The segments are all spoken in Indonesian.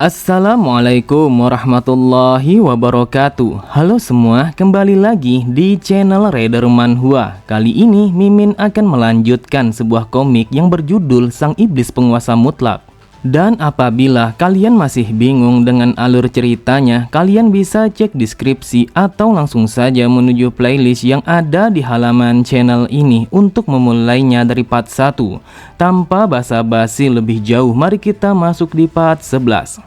Assalamualaikum warahmatullahi wabarakatuh. Halo semua, kembali lagi di channel Raider Manhwa. Kali ini Mimin akan melanjutkan sebuah komik yang berjudul Sang Iblis Penguasa Mutlak. Dan apabila kalian masih bingung dengan alur ceritanya, kalian bisa cek deskripsi atau langsung saja menuju playlist yang ada di halaman channel ini untuk memulainya dari part 1. Tanpa basa-basi lebih jauh, mari kita masuk di part 11.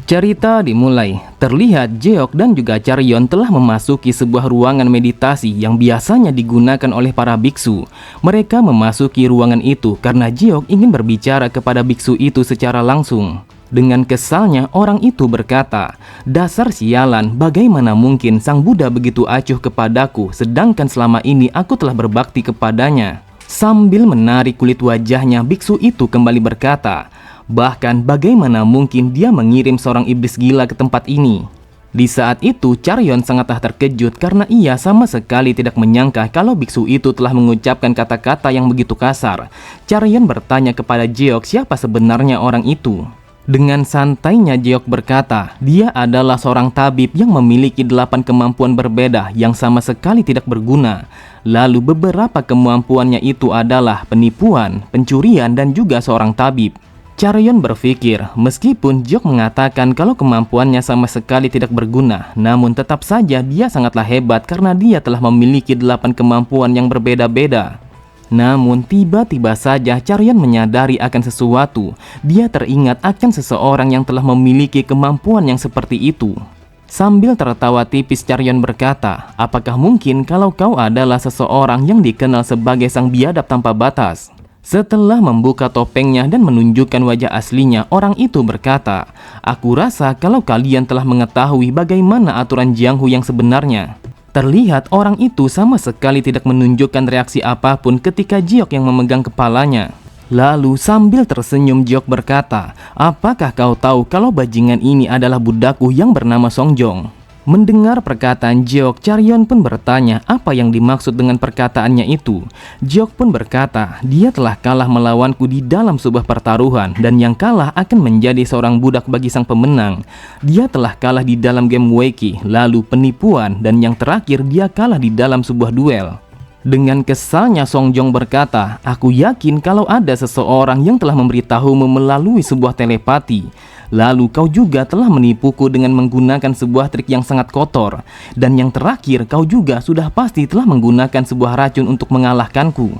Cerita dimulai. Terlihat Jeok dan juga Charyeon telah memasuki sebuah ruangan meditasi yang biasanya digunakan oleh para biksu. Mereka memasuki ruangan itu karena Jeok ingin berbicara kepada biksu itu secara langsung. Dengan kesalnya orang itu berkata, "Dasar sialan, bagaimana mungkin Sang Buddha begitu acuh kepadaku sedangkan selama ini aku telah berbakti kepadanya." Sambil menarik kulit wajahnya, biksu itu kembali berkata, "Bahkan bagaimana mungkin dia mengirim seorang iblis gila ke tempat ini?" Di saat itu Charyeon sangatlah terkejut karena ia sama sekali tidak menyangka kalau biksu itu telah mengucapkan kata-kata yang begitu kasar. Charyeon bertanya kepada Jeok siapa sebenarnya orang itu. Dengan santainya Jeok berkata, dia adalah seorang tabib yang memiliki 8 kemampuan berbeda yang sama sekali tidak berguna. Lalu beberapa kemampuannya itu adalah penipuan, pencurian, dan juga seorang tabib. Charyeon berpikir, meskipun Jeok mengatakan kalau kemampuannya sama sekali tidak berguna, namun tetap saja dia sangatlah hebat karena dia telah memiliki 8 kemampuan yang berbeda-beda. Namun tiba-tiba saja Charyeon menyadari akan sesuatu. Dia teringat akan seseorang yang telah memiliki kemampuan yang seperti itu. Sambil tertawa tipis Charyeon berkata, "Apakah mungkin kalau kau adalah seseorang yang dikenal sebagai sang biadab tanpa batas?" Setelah membuka topengnya dan menunjukkan wajah aslinya, orang itu berkata, "Aku rasa kalau kalian telah mengetahui bagaimana aturan Jianghu yang sebenarnya." Terlihat orang itu sama sekali tidak menunjukkan reaksi apapun ketika Jeok yang memegang kepalanya. Lalu sambil tersenyum Jeok berkata, "Apakah kau tahu kalau bajingan ini adalah budakku yang bernama Songjong?" Mendengar perkataan Jeok, Charyeon pun bertanya apa yang dimaksud dengan perkataannya itu. Jeok pun berkata, dia telah kalah melawanku di dalam sebuah pertaruhan dan yang kalah akan menjadi seorang budak bagi sang pemenang. Dia telah kalah di dalam game Weki, lalu penipuan, dan yang terakhir dia kalah di dalam sebuah duel. Dengan kesalnya Songjong berkata, "Aku yakin kalau ada seseorang yang telah memberitahumu melalui sebuah telepati. Lalu kau juga telah menipuku dengan menggunakan sebuah trik yang sangat kotor. Dan yang terakhir kau juga sudah pasti telah menggunakan sebuah racun untuk mengalahkanku."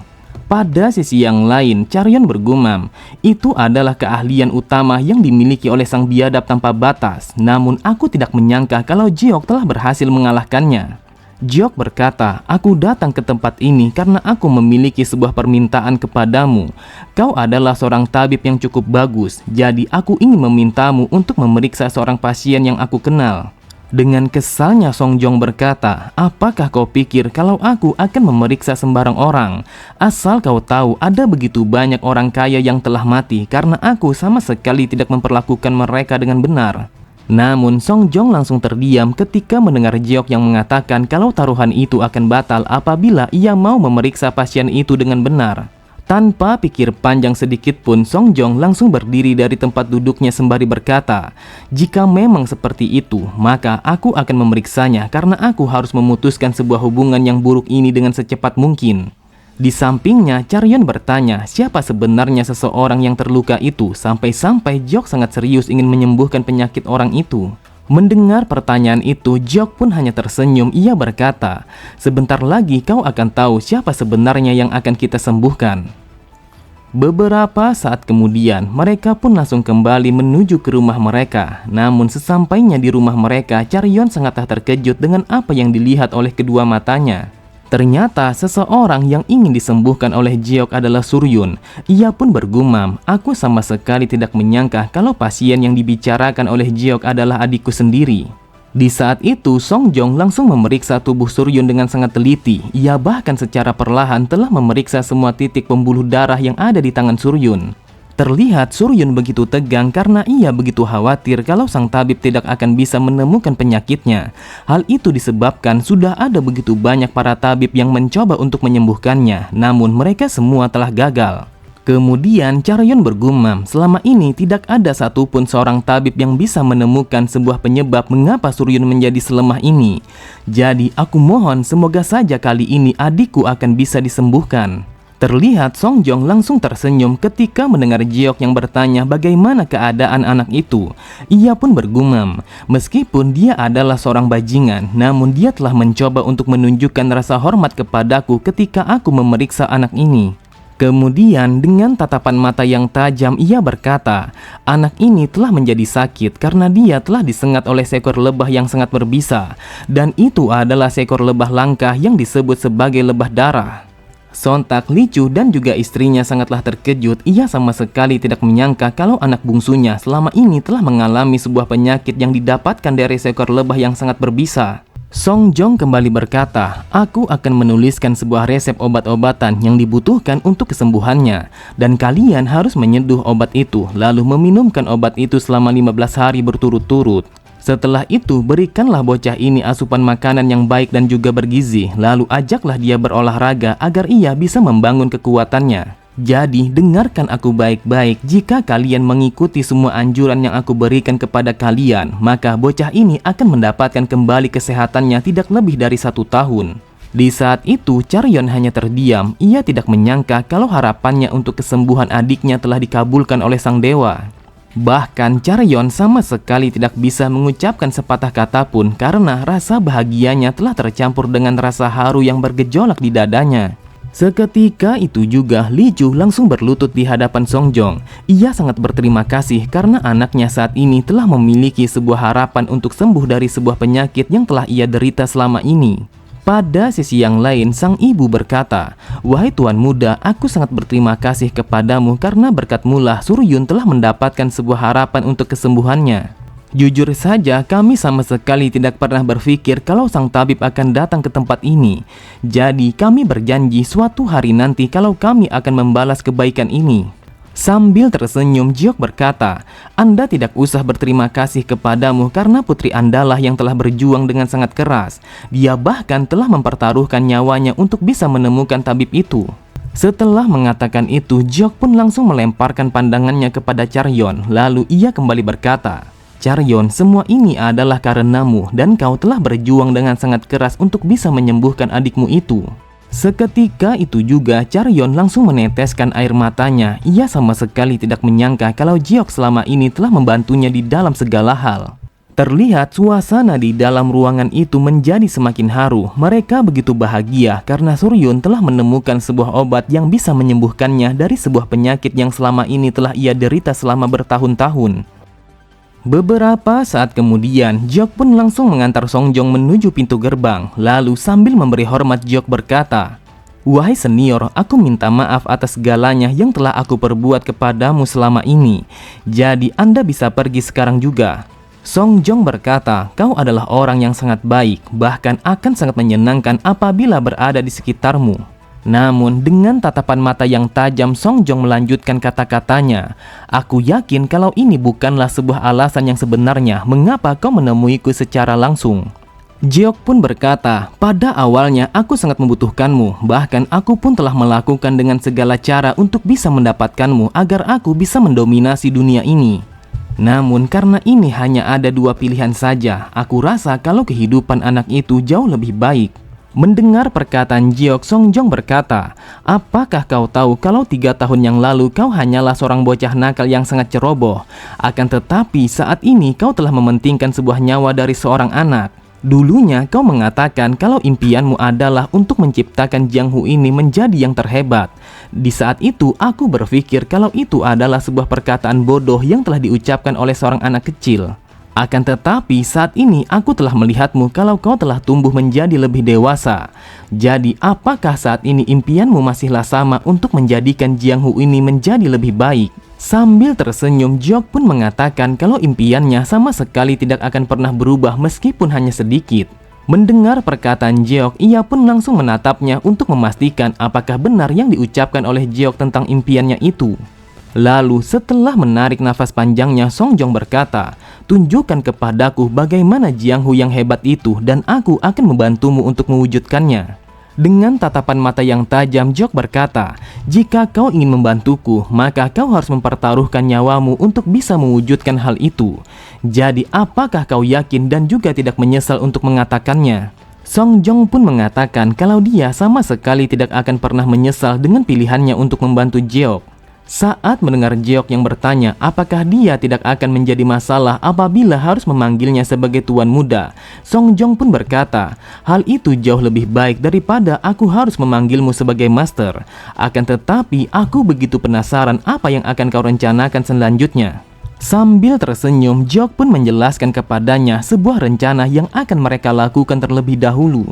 Pada sisi yang lain, Charyeon bergumam, itu adalah keahlian utama yang dimiliki oleh sang biadab tanpa batas. Namun aku tidak menyangka kalau Jeok telah berhasil mengalahkannya. Jeok berkata, "Aku datang ke tempat ini karena aku memiliki sebuah permintaan kepadamu. Kau adalah seorang tabib yang cukup bagus, jadi aku ingin memintamu untuk memeriksa seorang pasien yang aku kenal." Dengan kesalnya Songjong berkata, "Apakah kau pikir kalau aku akan memeriksa sembarang orang? Asal kau tahu ada begitu banyak orang kaya yang telah mati karena aku sama sekali tidak memperlakukan mereka dengan benar." Namun Songjong langsung terdiam ketika mendengar Jeok yang mengatakan kalau taruhan itu akan batal apabila ia mau memeriksa pasien itu dengan benar. Tanpa pikir panjang sedikit pun, Songjong langsung berdiri dari tempat duduknya sembari berkata, "Jika memang seperti itu, maka aku akan memeriksanya karena aku harus memutuskan sebuah hubungan yang buruk ini dengan secepat mungkin." Di sampingnya, Charyeon bertanya siapa sebenarnya seseorang yang terluka itu sampai-sampai Jeok sangat serius ingin menyembuhkan penyakit orang itu. Mendengar pertanyaan itu, Jeok pun hanya tersenyum. Ia berkata, "Sebentar lagi kau akan tahu siapa sebenarnya yang akan kita sembuhkan." Beberapa saat kemudian, mereka pun langsung kembali menuju ke rumah mereka. Namun sesampainya di rumah mereka, Charyeon sangatlah terkejut dengan apa yang dilihat oleh kedua matanya. Ternyata seseorang yang ingin disembuhkan oleh Jeok adalah Suryun. Ia pun bergumam, "Aku sama sekali tidak menyangka kalau pasien yang dibicarakan oleh Jeok adalah adikku sendiri." Di saat itu Songjong langsung memeriksa tubuh Suryun dengan sangat teliti. Ia bahkan secara perlahan telah memeriksa semua titik pembuluh darah yang ada di tangan Suryun. Terlihat Suryun begitu tegang karena ia begitu khawatir kalau sang tabib tidak akan bisa menemukan penyakitnya. Hal itu disebabkan sudah ada begitu banyak para tabib yang mencoba untuk menyembuhkannya, namun mereka semua telah gagal. Kemudian Charoyeon bergumam, selama ini tidak ada satupun seorang tabib yang bisa menemukan sebuah penyebab mengapa Suryun menjadi selemah ini. Jadi aku mohon semoga saja kali ini adikku akan bisa disembuhkan. Terlihat Song Jong langsung tersenyum ketika mendengar Jeok yang bertanya bagaimana keadaan anak itu. Ia pun bergumam, meskipun dia adalah seorang bajingan, namun dia telah mencoba untuk menunjukkan rasa hormat kepadaku ketika aku memeriksa anak ini. Kemudian dengan tatapan mata yang tajam ia berkata, anak ini telah menjadi sakit karena dia telah disengat oleh seekor lebah yang sangat berbisa. Dan itu adalah seekor lebah langka yang disebut sebagai lebah darah. Sontak Lee Chu dan juga istrinya sangatlah terkejut. Ia sama sekali tidak menyangka kalau anak bungsunya selama ini telah mengalami sebuah penyakit yang didapatkan dari seekor lebah yang sangat berbisa. Song Jong kembali berkata, aku akan menuliskan sebuah resep obat-obatan yang dibutuhkan untuk kesembuhannya. Dan kalian harus menyeduh obat itu, lalu meminumkan obat itu selama 15 hari berturut-turut. Setelah itu, berikanlah bocah ini asupan makanan yang baik dan juga bergizi. Lalu ajaklah dia berolahraga agar ia bisa membangun kekuatannya. Jadi, dengarkan aku baik-baik, jika kalian mengikuti semua anjuran yang aku berikan kepada kalian, maka bocah ini akan mendapatkan kembali kesehatannya tidak lebih dari 1 tahun. Di saat itu, Charoyeon hanya terdiam. Ia tidak menyangka kalau harapannya untuk kesembuhan adiknya telah dikabulkan oleh sang dewa. Bahkan Charoyeon sama sekali tidak bisa mengucapkan sepatah kata pun karena rasa bahagianya telah tercampur dengan rasa haru yang bergejolak di dadanya. Seketika itu juga Lee Chu langsung berlutut di hadapan Song Jong. Ia sangat berterima kasih karena anaknya saat ini telah memiliki sebuah harapan untuk sembuh dari sebuah penyakit yang telah ia derita selama ini. Pada sisi yang lain, sang ibu berkata, wahai tuan muda, aku sangat berterima kasih kepadamu karena berkatmulah Suryun telah mendapatkan sebuah harapan untuk kesembuhannya. Jujur saja, kami sama sekali tidak pernah berpikir kalau sang tabib akan datang ke tempat ini. Jadi, kami berjanji suatu hari nanti kalau kami akan membalas kebaikan ini. Sambil tersenyum, Jeok berkata, Anda tidak usah berterima kasih kepadamu karena putri Anda lah yang telah berjuang dengan sangat keras. Dia bahkan telah mempertaruhkan nyawanya untuk bisa menemukan tabib itu. Setelah mengatakan itu, Jeok pun langsung melemparkan pandangannya kepada Charoyeon. Lalu ia kembali berkata, Charoyeon, semua ini adalah karenamu dan kau telah berjuang dengan sangat keras untuk bisa menyembuhkan adikmu itu. Seketika itu juga Charoyeon langsung meneteskan air matanya. Ia sama sekali tidak menyangka kalau Jeok selama ini telah membantunya di dalam segala hal. Terlihat suasana di dalam ruangan itu menjadi semakin haru. Mereka begitu bahagia karena Suryun telah menemukan sebuah obat yang bisa menyembuhkannya dari sebuah penyakit yang selama ini telah ia derita selama bertahun-tahun. Beberapa saat kemudian, Jeok pun langsung mengantar Song Jong menuju pintu gerbang. Lalu sambil memberi hormat, Jeok berkata, wahai senior, aku minta maaf atas segalanya yang telah aku perbuat kepadamu selama ini. Jadi Anda bisa pergi sekarang juga. Song Jong berkata, kau adalah orang yang sangat baik, bahkan akan sangat menyenangkan apabila berada di sekitarmu. Namun dengan tatapan mata yang tajam, Song Jong melanjutkan kata-katanya, aku yakin kalau ini bukanlah sebuah alasan yang sebenarnya mengapa kau menemuiku secara langsung. Jeok pun berkata, pada awalnya aku sangat membutuhkanmu, bahkan aku pun telah melakukan dengan segala cara untuk bisa mendapatkanmu agar aku bisa mendominasi dunia ini. Namun karena ini hanya ada 2 pilihan saja, aku rasa kalau kehidupan anak itu jauh lebih baik. Mendengar perkataan Jeok, Song Jong berkata, apakah kau tahu kalau 3 tahun yang lalu kau hanyalah seorang bocah nakal yang sangat ceroboh. Akan tetapi saat ini kau telah mementingkan sebuah nyawa dari seorang anak. Dulunya kau mengatakan kalau impianmu adalah untuk menciptakan Jiang Hu ini menjadi yang terhebat. Di saat itu aku berpikir kalau itu adalah sebuah perkataan bodoh yang telah diucapkan oleh seorang anak kecil. Akan tetapi saat ini aku telah melihatmu kalau kau telah tumbuh menjadi lebih dewasa. Jadi apakah saat ini impianmu masihlah sama untuk menjadikan Jiang Hu ini menjadi lebih baik? Sambil tersenyum, Jeok pun mengatakan kalau impiannya sama sekali tidak akan pernah berubah meskipun hanya sedikit. Mendengar perkataan Jeok, ia pun langsung menatapnya untuk memastikan apakah benar yang diucapkan oleh Jeok tentang impiannya itu. Lalu setelah menarik nafas panjangnya, Song Jong berkata, tunjukkan kepadaku bagaimana Jiang Hu yang hebat itu dan aku akan membantumu untuk mewujudkannya. Dengan tatapan mata yang tajam, Jeok berkata, "Jika kau ingin membantuku, maka kau harus mempertaruhkan nyawamu untuk bisa mewujudkan hal itu. Jadi, apakah kau yakin dan juga tidak menyesal untuk mengatakannya?" Song Jong pun mengatakan kalau dia sama sekali tidak akan pernah menyesal dengan pilihannya untuk membantu Jeok. Saat mendengar Jeok yang bertanya apakah dia tidak akan menjadi masalah apabila harus memanggilnya sebagai tuan muda, Song Jong pun berkata, "Hal itu jauh lebih baik daripada aku harus memanggilmu sebagai master. Akan tetapi aku begitu penasaran apa yang akan kau rencanakan selanjutnya." Sambil tersenyum, Jeok pun menjelaskan kepadanya sebuah rencana yang akan mereka lakukan terlebih dahulu.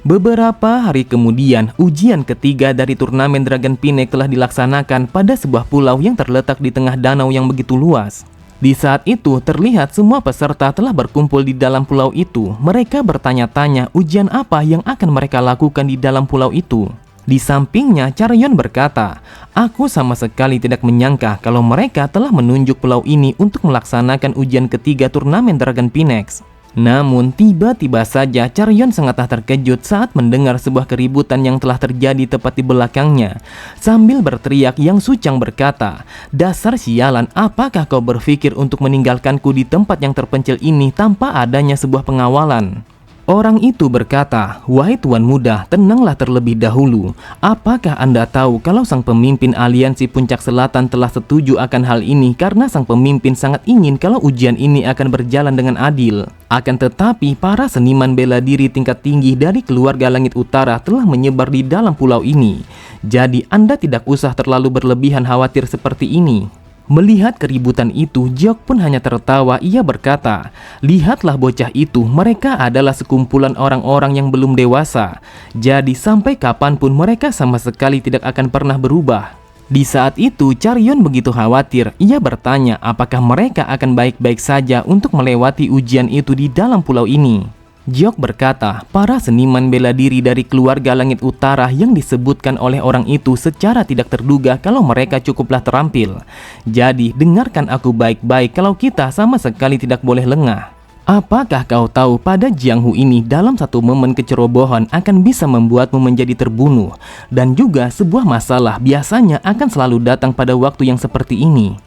Beberapa hari kemudian, ujian ketiga dari turnamen Dragon Pinect telah dilaksanakan pada sebuah pulau yang terletak di tengah danau yang begitu luas. Di saat itu, terlihat semua peserta telah berkumpul di dalam pulau itu. Mereka bertanya-tanya ujian apa yang akan mereka lakukan di dalam pulau itu. Di sampingnya, Chaeryeon berkata, "Aku sama sekali tidak menyangka kalau mereka telah menunjuk pulau ini untuk melaksanakan ujian ketiga turnamen Dragon Pinect." Namun tiba-tiba saja Chaeryeon sangatlah terkejut saat mendengar sebuah keributan yang telah terjadi tepat di belakangnya. Sambil berteriak, Yang Suchang berkata, "Dasar sialan, apakah kau berpikir untuk meninggalkanku di tempat yang terpencil ini tanpa adanya sebuah pengawalan?" Orang itu berkata, "Wahai tuan muda, tenanglah terlebih dahulu. Apakah Anda tahu kalau sang pemimpin aliansi Puncak Selatan telah setuju akan hal ini karena sang pemimpin sangat ingin kalau ujian ini akan berjalan dengan adil. Akan tetapi para seniman bela diri tingkat tinggi dari keluarga Langit Utara telah menyebar di dalam pulau ini. Jadi Anda tidak usah terlalu berlebihan khawatir seperti ini." Melihat keributan itu, Jeok pun hanya tertawa. Ia berkata, "Lihatlah bocah itu, mereka adalah sekumpulan orang-orang yang belum dewasa. Jadi sampai kapanpun mereka sama sekali tidak akan pernah berubah." Di saat itu, Chaeryeon begitu khawatir. Ia bertanya apakah mereka akan baik-baik saja untuk melewati ujian itu di dalam pulau ini. Jeok berkata, para seniman bela diri dari keluarga Langit Utara yang disebutkan oleh orang itu secara tidak terduga kalau mereka cukuplah terampil. Jadi, dengarkan aku baik-baik kalau kita sama sekali tidak boleh lengah. Apakah kau tahu pada Jianghu ini dalam satu momen kecerobohan akan bisa membuatmu menjadi terbunuh? Dan juga sebuah masalah biasanya akan selalu datang pada waktu yang seperti ini.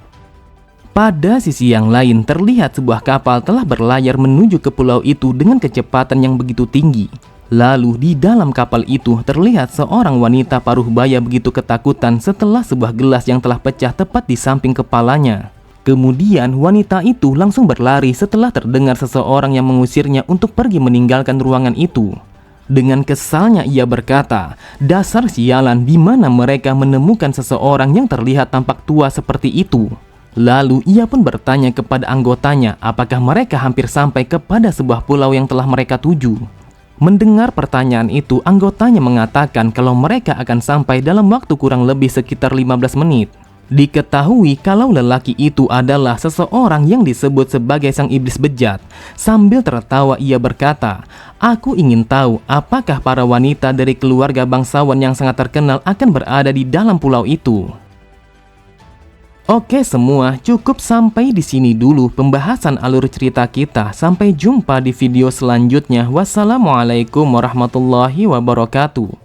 Pada sisi yang lain, terlihat sebuah kapal telah berlayar menuju ke pulau itu dengan kecepatan yang begitu tinggi. Lalu di dalam kapal itu terlihat seorang wanita paruh baya begitu ketakutan setelah sebuah gelas yang telah pecah tepat di samping kepalanya. Kemudian wanita itu langsung berlari setelah terdengar seseorang yang mengusirnya untuk pergi meninggalkan ruangan itu. Dengan kesalnya ia berkata, "Dasar sialan, di mana mereka menemukan seseorang yang terlihat tampak tua seperti itu?" Lalu ia pun bertanya kepada anggotanya apakah mereka hampir sampai kepada sebuah pulau yang telah mereka tuju. Mendengar pertanyaan itu, anggotanya mengatakan kalau mereka akan sampai dalam waktu kurang lebih sekitar 15 menit. Diketahui kalau lelaki itu adalah seseorang yang disebut sebagai sang iblis bejat. Sambil tertawa ia berkata, "Aku ingin tahu apakah para wanita dari keluarga bangsawan yang sangat terkenal akan berada di dalam pulau itu." Oke semua, cukup sampai di sini dulu pembahasan alur cerita kita. Sampai jumpa di video selanjutnya. Wassalamualaikum warahmatullahi wabarakatuh.